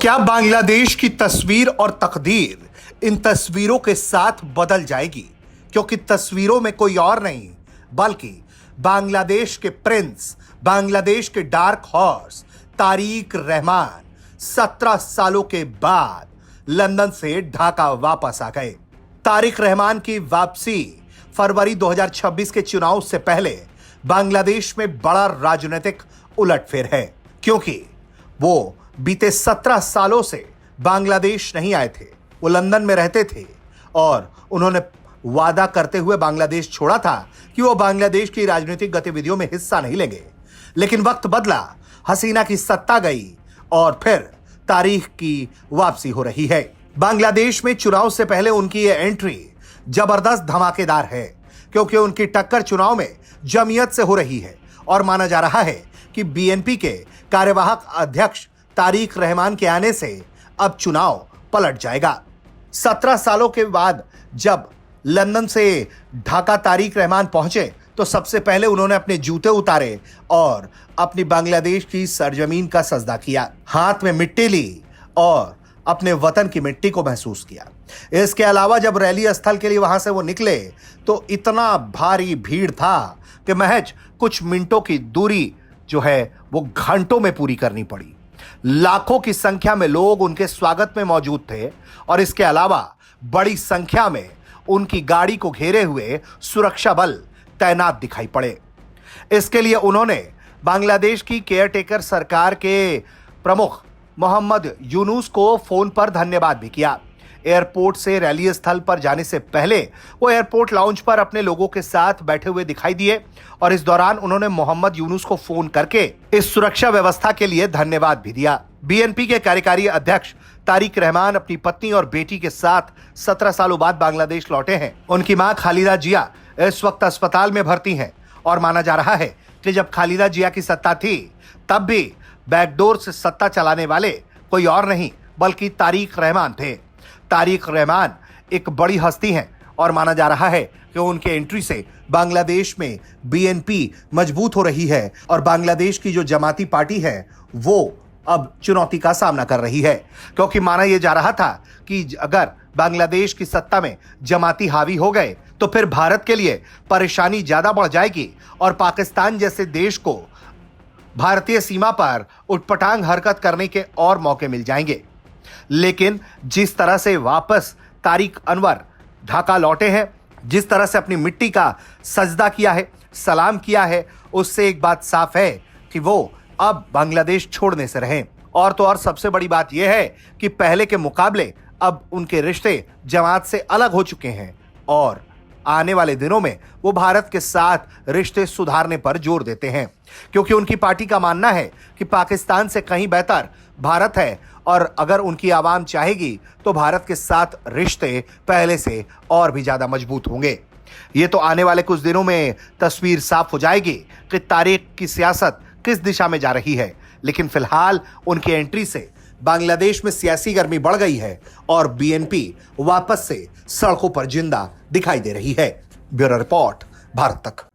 क्या बांग्लादेश की तस्वीर और तकदीर इन तस्वीरों के साथ बदल जाएगी? क्योंकि तस्वीरों में कोई और नहीं बल्कि बांग्लादेश के प्रिंस, बांग्लादेश के डार्क हॉर्स तारिक रहमान 17 सालों के बाद लंदन से ढाका वापस आ गए। तारिक रहमान की वापसी फरवरी 2026 के चुनाव से पहले बांग्लादेश में बड़ा राजनीतिक उलटफेर है, क्योंकि वो बीते 17 सालों से बांग्लादेश नहीं आए थे। वो लंदन में रहते थे और उन्होंने वादा करते हुए बांग्लादेश छोड़ा था कि वो बांग्लादेश की राजनीतिक गतिविधियों में हिस्सा नहीं लेंगे। लेकिन वक्त बदला, हसीना की सत्ता गई और फिर तारीख की वापसी हो रही है। बांग्लादेश में चुनाव से पहले उनकी ये एंट्री जबरदस्त धमाकेदार है, क्योंकि उनकी टक्कर चुनाव में जमीयत से हो रही है और माना जा रहा है कि बीएनपी के कार्यवाहक अध्यक्ष तारिक रहमान के आने से अब चुनाव पलट जाएगा। 17 सालों के बाद जब लंदन से ढाका तारिक रहमान पहुंचे तो सबसे पहले उन्होंने अपने जूते उतारे और अपनी बांग्लादेश की सरजमीन का सजदा किया, हाथ में मिट्टी ली और अपने वतन की मिट्टी को महसूस किया। इसके अलावा जब रैली स्थल के लिए वहां से वो निकले तो इतना भारी भीड़ था कि महज कुछ मिनटों की दूरी जो है वो घंटों में पूरी करनी पड़ी। लाखों की संख्या में लोग उनके स्वागत में मौजूद थे और इसके अलावा बड़ी संख्या में उनकी गाड़ी को घेरे हुए सुरक्षा बल तैनात दिखाई पड़े। इसके लिए उन्होंने बांग्लादेश की केयरटेकर सरकार के प्रमुख मोहम्मद यूनुस को फोन पर धन्यवाद भी किया। एयरपोर्ट से रैली स्थल पर जाने से पहले वो एयरपोर्ट लाउंज पर अपने लोगों के साथ बैठे हुए दिखाई दिए और इस दौरान उन्होंने मोहम्मद यूनुस को फोन करके इस सुरक्षा व्यवस्था के लिए धन्यवाद भी दिया। बीएनपी के कार्यकारी अध्यक्ष तारिक रहमान अपनी पत्नी और बेटी के साथ 17 सालों बाद बांग्लादेश लौटे हैं। उनकी मां खालिदा जिया इस वक्त अस्पताल में भर्ती हैं और माना जा रहा है कि जब खालिदा जिया की सत्ता थी तब भी बैकडोर से सत्ता चलाने वाले कोई और नहीं बल्कि तारिक रहमान थे। तारिक रहमान एक बड़ी हस्ती हैं और माना जा रहा है कि उनके एंट्री से बांग्लादेश में बीएनपी मजबूत हो रही है और बांग्लादेश की जो जमाती पार्टी है वो अब चुनौती का सामना कर रही है, क्योंकि माना यह जा रहा था कि अगर बांग्लादेश की सत्ता में जमाती हावी हो गए तो फिर भारत के लिए परेशानी ज्यादा बढ़ जाएगी और पाकिस्तान जैसे देश को भारतीय सीमा पर उटपटांग हरकत करने के और मौके मिल जाएंगे। लेकिन जिस तरह से वापस तारिक अनवर ढाका लौटे हैं, जिस तरह से अपनी मिट्टी का सजदा किया है, सलाम किया है, उससे एक बात साफ है कि वो अब बांग्लादेश छोड़ने से रहें। और तो और सबसे बड़ी बात यह है कि पहले के मुकाबले अब उनके रिश्ते जमात से अलग हो चुके हैं और आने वाले दिनों में वो भारत के साथ रिश्ते सुधारने पर जोर देते हैं, क्योंकि उनकी पार्टी का मानना है कि पाकिस्तान से कहीं बेहतर भारत है और अगर उनकी आवाम चाहेगी तो भारत के साथ रिश्ते पहले से और भी ज्यादा मजबूत होंगे। ये तो आने वाले कुछ दिनों में तस्वीर साफ हो जाएगी कि तारिक की सियासत किस दिशा में जा रही है। लेकिन फिलहाल उनकी एंट्री से बांग्लादेश में सियासी गर्मी बढ़ गई है और बीएनपी वापस से सड़कों पर जिंदा दिखाई दे रही है। ब्यूरो रिपोर्ट, भारत तक।